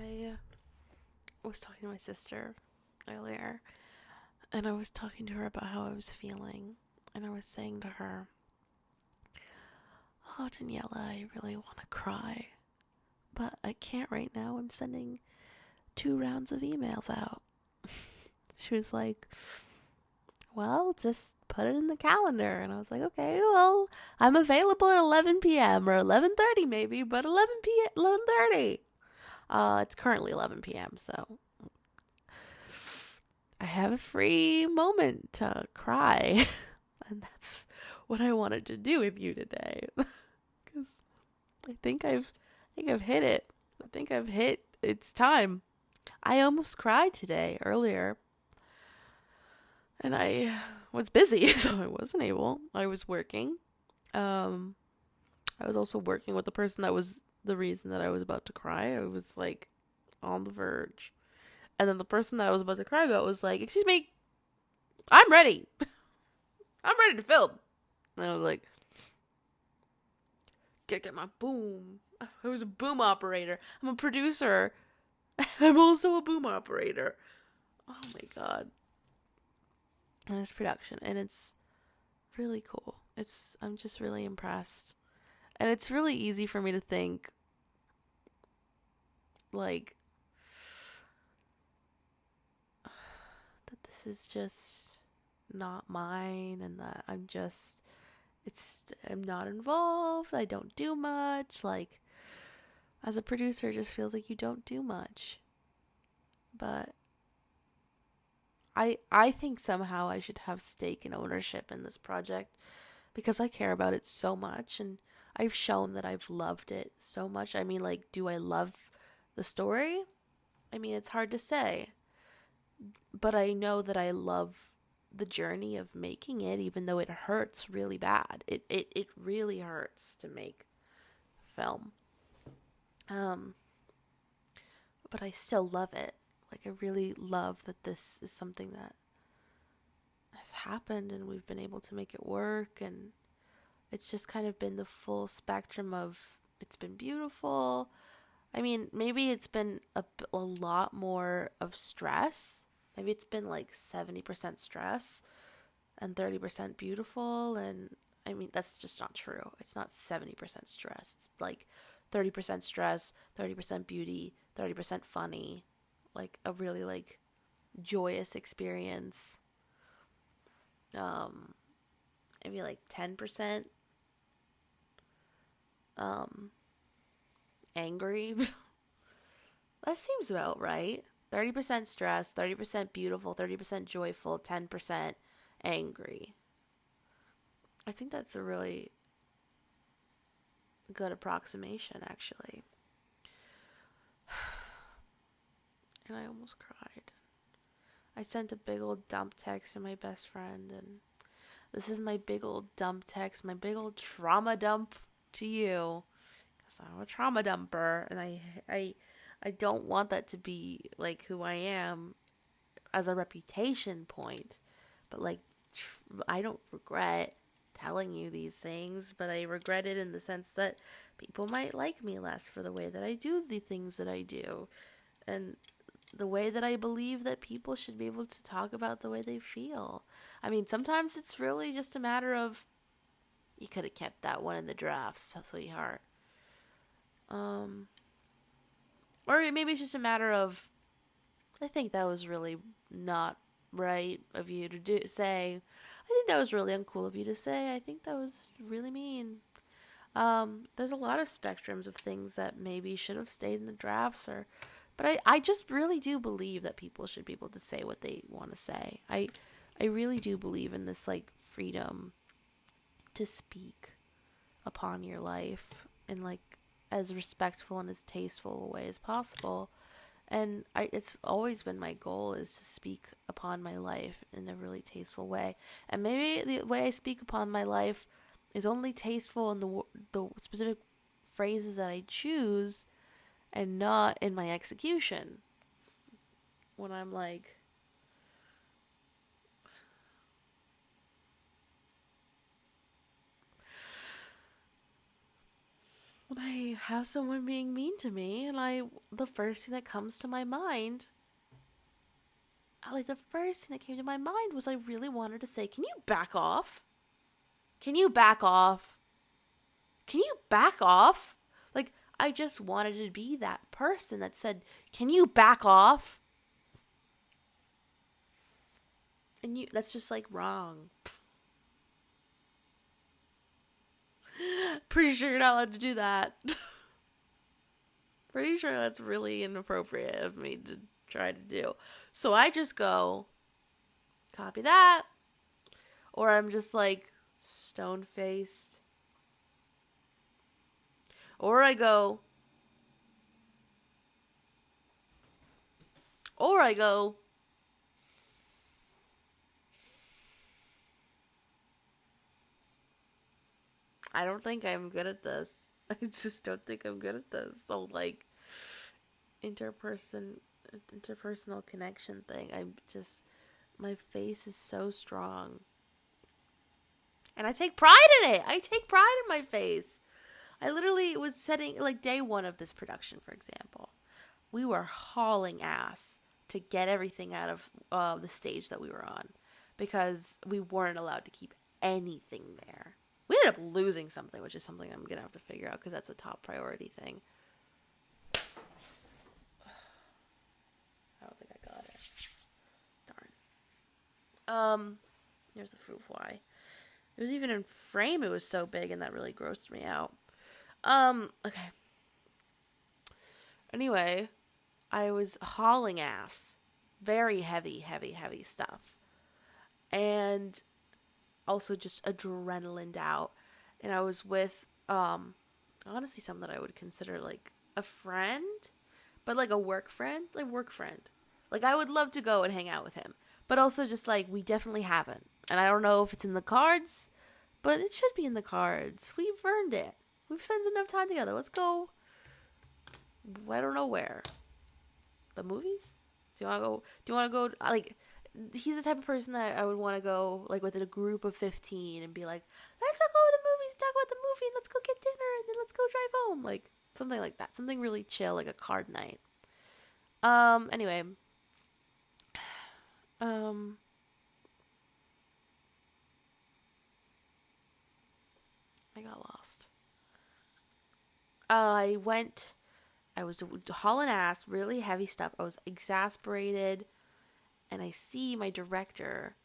I was talking to my sister earlier, and I was talking to her about how I was feeling, and I was saying to her, "Oh, Daniela, I really want to cry, but I can't right now. I'm sending 2 rounds of emails out." She was like, "Well, just put it in the calendar." And I was like, "Okay, well, I'm available at 11 p.m. or 11:30 maybe, but 11 p.m. 11:30. It's currently 11 p.m., so I have a free moment to cry." And that's what I wanted to do with you today. Cuz I think I've hit it. I think I've hit it's time. I almost cried today earlier, and I was busy, so I wasn't able. I was working. Um I was also working with the person that was the reason that I was about to cry. I was like on the verge. And then the person that I was about to cry about was like, "Excuse me, I'm ready. I'm ready to film." And I was like, "Gotta get my boom." I was a boom operator. I'm a producer. I'm also a boom operator. Oh my god. And it's production, and it's really cool. I'm just really impressed. And it's really easy for me to think like that this is just not mine, and that I'm not involved. I don't do much. Like, as a producer, it just feels like you don't do much. But I think somehow I should have stake and ownership in this project because I care about it so much, and I've shown that I've loved it so much. I mean, like, do I love the story? I mean, it's hard to say, but I know that I love the journey of making it, even though it hurts really bad. It really hurts to make film. Um, but I still love it. Like, I really love that this is something that has happened and we've been able to make it work. And it's just kind of been the full spectrum of it's been beautiful. I mean, maybe it's been a lot more of stress. Maybe it's been like 70% stress and 30% beautiful. And I mean, that's just not true. It's not 70% stress. It's like 30% stress, 30% beauty, 30% funny. Like a really like joyous experience. Um, Maybe like 10% um angry. That seems about right. 30% stress, 30% beautiful, 30% joyful, 10% angry. I think that's a really good approximation, actually. And I almost cried. I sent a big old dump text to my best friend, and this is my big old dump text, my big old trauma dump to you. Because I'm a trauma dumper, and I don't want that to be like who I am as a reputation point. But like, I don't regret telling you these things, but I regret it in the sense that people might like me less for the way that I do the things that I do. And the way that I believe that people should be able to talk about the way they feel. I mean, sometimes it's really just a matter of you could have kept that one in the drafts, sweetheart. Um, or maybe it's just a matter of I think that was really not right of you to say. I think that was really uncool of you to say. I think that was really mean. There's a lot of spectrums of things that maybe should have stayed in the drafts but I just really do believe that people should be able to say what they want to say. I really do believe in this like freedom to speak upon your life in like as respectful and as tasteful a way as possible. And it's always been my goal is to speak upon my life in a really tasteful way. And maybe the way I speak upon my life is only tasteful in the specific phrases that I choose and not in my execution. When I'm like, when I have someone being mean to me, and the first thing that comes to my mind, the first thing that came to my mind was I really wanted to say, can you back off? Can you back off? Can you back off? Like, I just wanted to be that person that said, can you back off? And that's just like wrong. Pretty sure you're not allowed to do that. Pretty sure that's really inappropriate of me to try to do. So I just go, copy that. Or I'm just like stone-faced. Or I go, I don't think I'm good at this. I just don't think I'm good at this. So, like, interpersonal connection thing. My face is so strong. And I take pride in it. I take pride in my face. I literally was setting, like, day one of this production, for example. We were hauling ass to get everything out of the stage that we were on. Because we weren't allowed to keep anything there. We ended up losing something, which is something I'm going to have to figure out because that's a top priority thing. I don't think I got it. Darn. Here's the fruit fly. It was even in frame, it was so big, and that really grossed me out. Okay. Anyway, I was hauling ass. Very heavy, heavy, heavy stuff. And also just adrenalined out. And I was with, honestly, someone that I would consider, like, a friend. But, like, a work friend. Like, I would love to go and hang out with him. But also just, like, we definitely haven't. And I don't know if it's in the cards. But it should be in the cards. We've earned it. We've spent enough time together. Let's go. I don't know where. The movies? Do you want to go, like... He's the type of person that I would want to go, like, with a group of 15 and be like, let's go to the movies, talk about the movie, let's go get dinner, and then let's go drive home. Like, something like that. Something really chill, like a card night. Anyway. I got lost. I was hauling ass, really heavy stuff. I was exasperated. And I see my director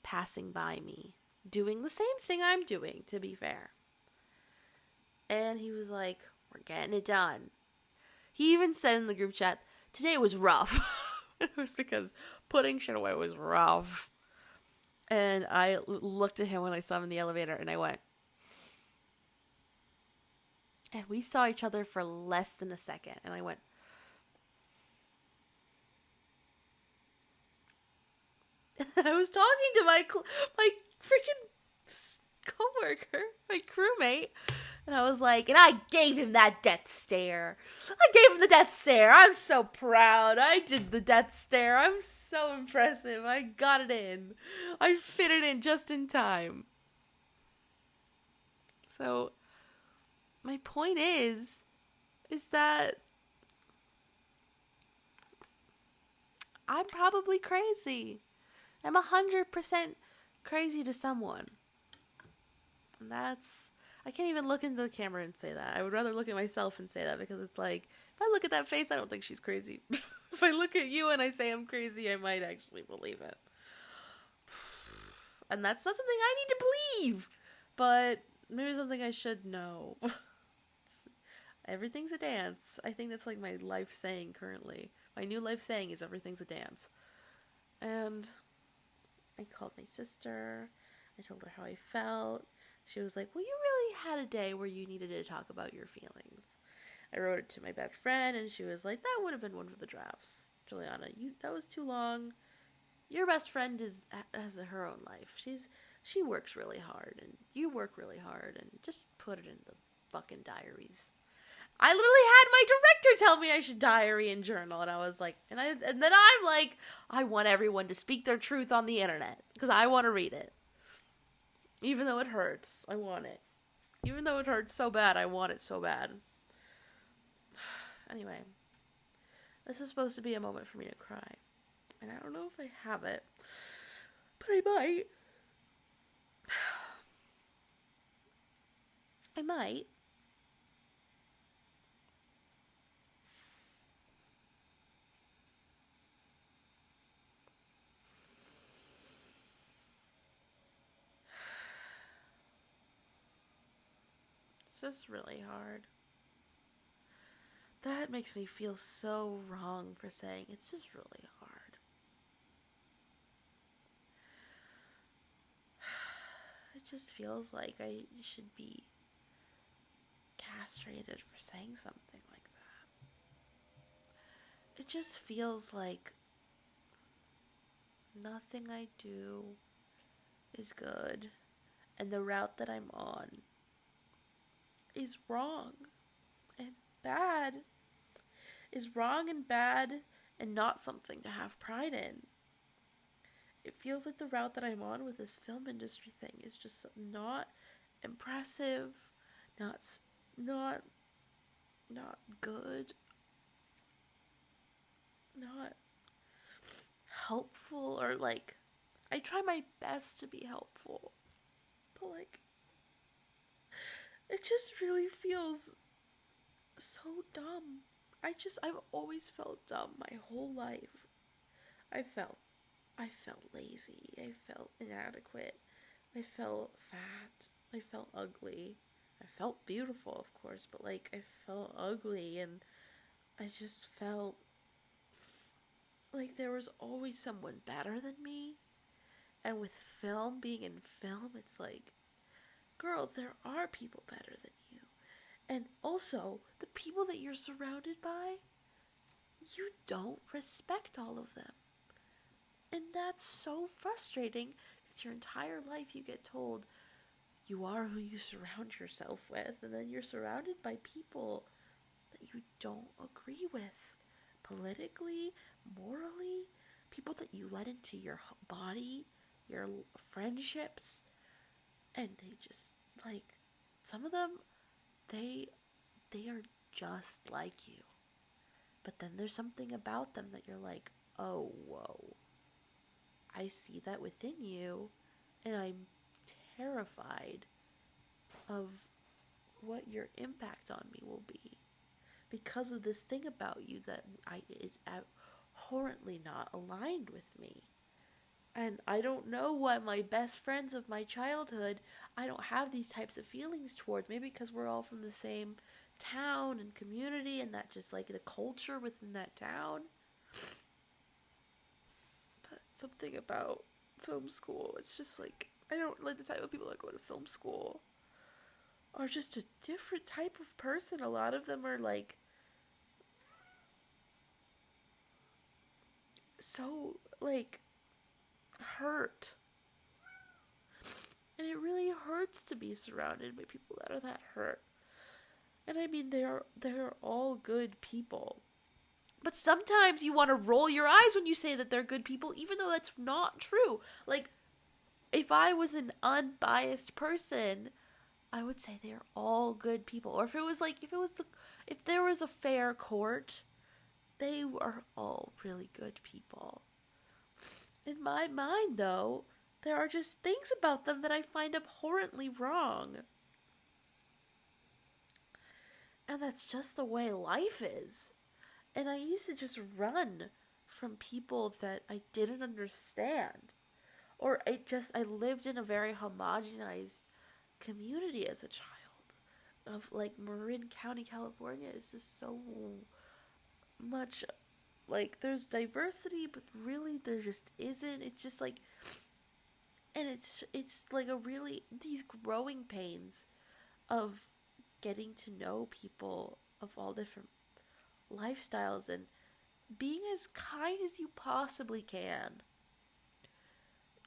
passing by me, doing the same thing I'm doing, to be fair. And he was like, we're getting it done. He even said in the group chat, today was rough. It was because putting shit away was rough. And I looked at him when I saw him in the elevator, and I went. And we saw each other for less than a second. And I went. I was talking to my freaking coworker, my crewmate, and I was like, and I gave him that death stare. I'm so proud. I did the death stare. I'm so impressive. I got it in. I fit it in just in time. So, my point is that I'm probably crazy. I'm 100% crazy to someone. And I can't even look into the camera and say that. I would rather look at myself and say that because it's like, if I look at that face, I don't think she's crazy. If I look at you and I say I'm crazy, I might actually believe it. And that's not something I need to believe. But maybe something I should know. Everything's a dance. I think that's like my life saying currently. My new life saying is everything's a dance. And I called my sister. I told her how I felt. She was like, well, you really had a day where you needed to talk about your feelings. I wrote it to my best friend, and she was like, that would have been one of the drafts. Juliana, that was too long. Your best friend has her own life. She works really hard, and you work really hard, and just put it in the fucking diaries. I literally had my director tell me I should diary and journal, and I was like, and then I'm like, I want everyone to speak their truth on the internet, because I want to read it. Even though it hurts, I want it. Even though it hurts so bad, I want it so bad. Anyway, this is supposed to be a moment for me to cry. And I don't know if I have it, but I might. I might. It's just really hard. That makes me feel so wrong for saying it's just really hard. It just feels like I should be castrated for saying something like that. It just feels like nothing I do is good, and the route that I'm on is wrong and bad. Is wrong and bad and not something to have pride in. It feels like the route that I'm on with this film industry thing is just not impressive, not not not good, not helpful, or like I try my best to be helpful, but like it just really feels so dumb. I've always felt dumb my whole life. I felt I felt lazy. I felt inadequate. I felt fat. I felt ugly. I felt beautiful, of course, but like I felt ugly, and I just felt like there was always someone better than me. And with film, being in film, it's like, girl, there are people better than you. And also, the people that you're surrounded by, you don't respect all of them. And that's so frustrating because your entire life you get told you are who you surround yourself with, and then you're surrounded by people that you don't agree with politically, morally, people that you let into your body, your friendships, and they just like some of them they are just like you. But then there's something about them that you're like, "Oh, whoa. I see that within you, and I'm terrified of what your impact on me will be because of this thing about you that is abhorrently not aligned with me." And I don't know why my best friends of my childhood, I don't have these types of feelings towards. Maybe because we're all from the same town and community, and that just like the culture within that town. But something about film school, it's just like, I don't like the type of people that go to film school are just a different type of person. A lot of them are like so like hurt. And it really hurts to be surrounded by people that are that hurt. And I mean, they're all good people. But sometimes you want to roll your eyes when you say that they're good people, even though that's not true. Like, if I was an unbiased person, I would say they're all good people. Or if it was like, if there was a fair court, they are all really good people. In my mind, though, there are just things about them that I find abhorrently wrong. And that's just the way life is. And I used to just run from people that I didn't understand. Or I lived in a very homogenized community as a child. Of like Marin County, California is just so much like there's diversity, but really there just isn't. It's just like, and it's like a really these growing pains of getting to know people of all different lifestyles and being as kind as you possibly can,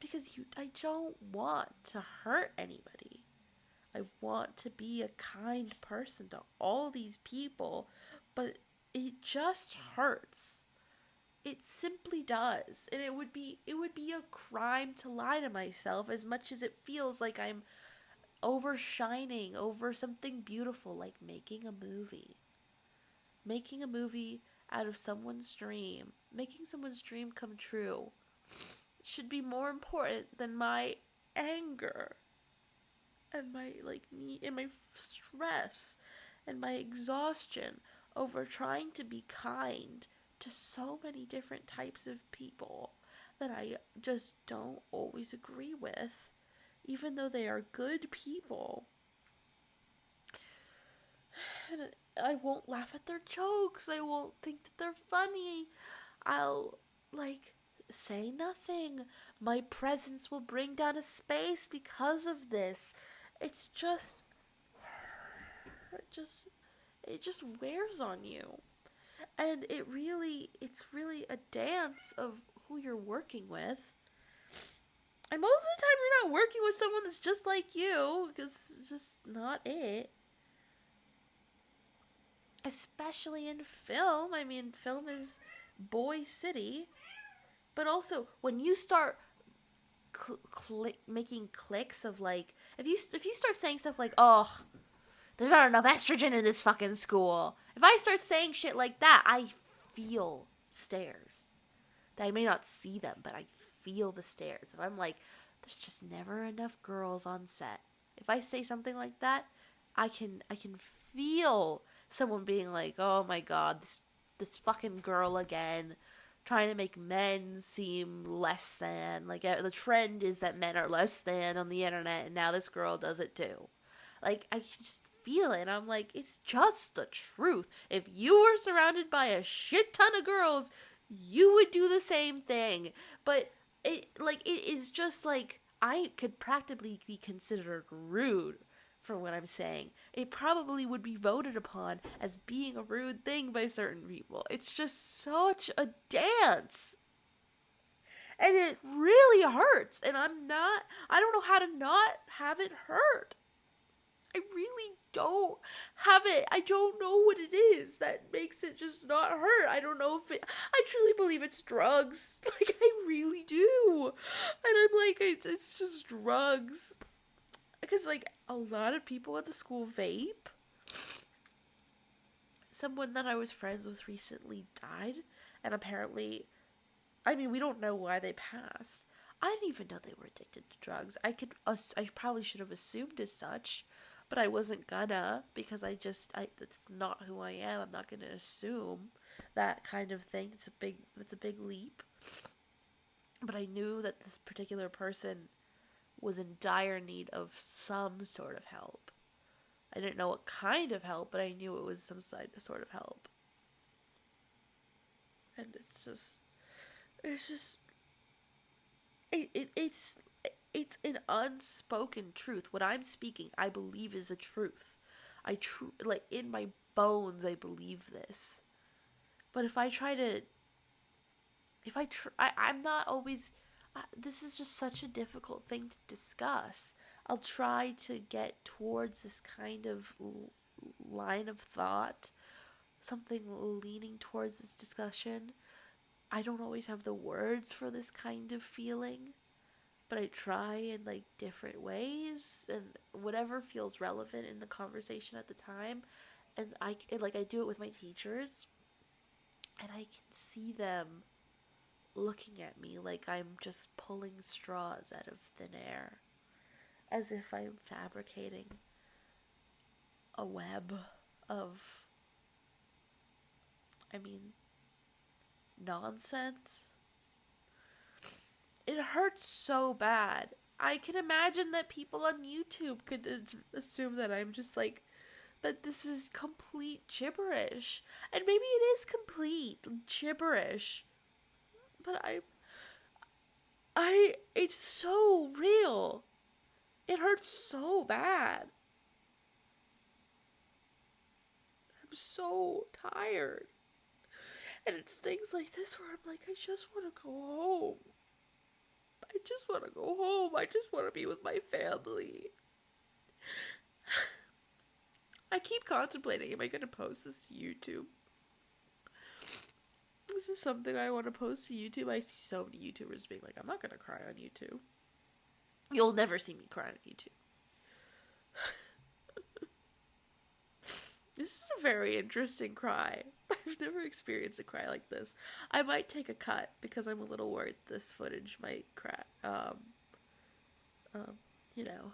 because I don't want to hurt anybody. I want to be a kind person to all these people, but it just hurts. It simply does. And it would be a crime to lie to myself, as much as it feels like I'm overshining over something beautiful like making a movie. Making a movie out of someone's dream, making someone's dream come true, should be more important than my anger and my need and my stress and my exhaustion over trying to be kind to so many different types of people that I just don't always agree with, even though they are good people. And I won't laugh at their jokes. I won't think that they're funny. I'll, say nothing. My presence will bring down a space because of this. It's just, it just wears on you. And it's really a dance of who you're working with. And most of the time you're not working with someone that's just like you, because it's just not it. Especially in film. I mean, film is boy city. But also, when you start making clicks of if you start saying stuff like, oh, there's not enough estrogen in this fucking school. If I start saying shit like that, I feel stares. I may not see them, but I feel the stares. If I'm like, there's just never enough girls on set. If I say something like that, I can feel someone being like, oh my god, this fucking girl again, trying to make men seem less than. The trend is that men are less than on the internet, and now this girl does it too. I can just feel it, and I'm like, it's just the truth. If you were surrounded by a shit ton of girls, you would do the same thing. But it is just I could practically be considered rude for what I'm saying. It probably would be voted upon as being a rude thing by certain people. It's just such a dance. And it really hurts. And I don't know how to not have it hurt. I really don't have it. I don't know what it is that makes it just not hurt. I don't know if I truly believe it's drugs. I really do. And I'm like, it's just drugs. Because, a lot of people at the school vape. Someone that I was friends with recently died. And apparently, we don't know why they passed. I didn't even know they were addicted to drugs. I probably should have assumed as such. But I wasn't gonna, because that's not who I am. I'm not gonna assume that kind of thing. It's a big leap. But I knew that this particular person was in dire need of some sort of help. I didn't know what kind of help, but I knew it was some sort of help. And it's an unspoken truth. What I'm speaking, I believe is a truth. In my bones, I believe this. But I'm not always, this is just such a difficult thing to discuss. I'll try to get towards this kind of line of thought, something leaning towards this discussion. I don't always have the words for this kind of feeling, but I try in different ways, and whatever feels relevant in the conversation at the time. And I do it with my teachers, and I can see them looking at me like I'm just pulling straws out of thin air, as if I'm fabricating a web of, nonsense. It hurts so bad. I can imagine that people on YouTube could assume that I'm just that this is complete gibberish. And maybe it is complete gibberish. But it's so real. It hurts so bad. I'm so tired. And it's things like this where I'm like, I just want to go home. I just want to go home. I just want to be with my family. I keep contemplating, am I going to post this to YouTube? This is something I want to post to YouTube. I see so many YouTubers being like, I'm not going to cry on YouTube. You'll never see me cry on YouTube. This is a very interesting cry. I've never experienced a cry like this. I might take a cut because I'm a little worried this footage might crack. Um, you know,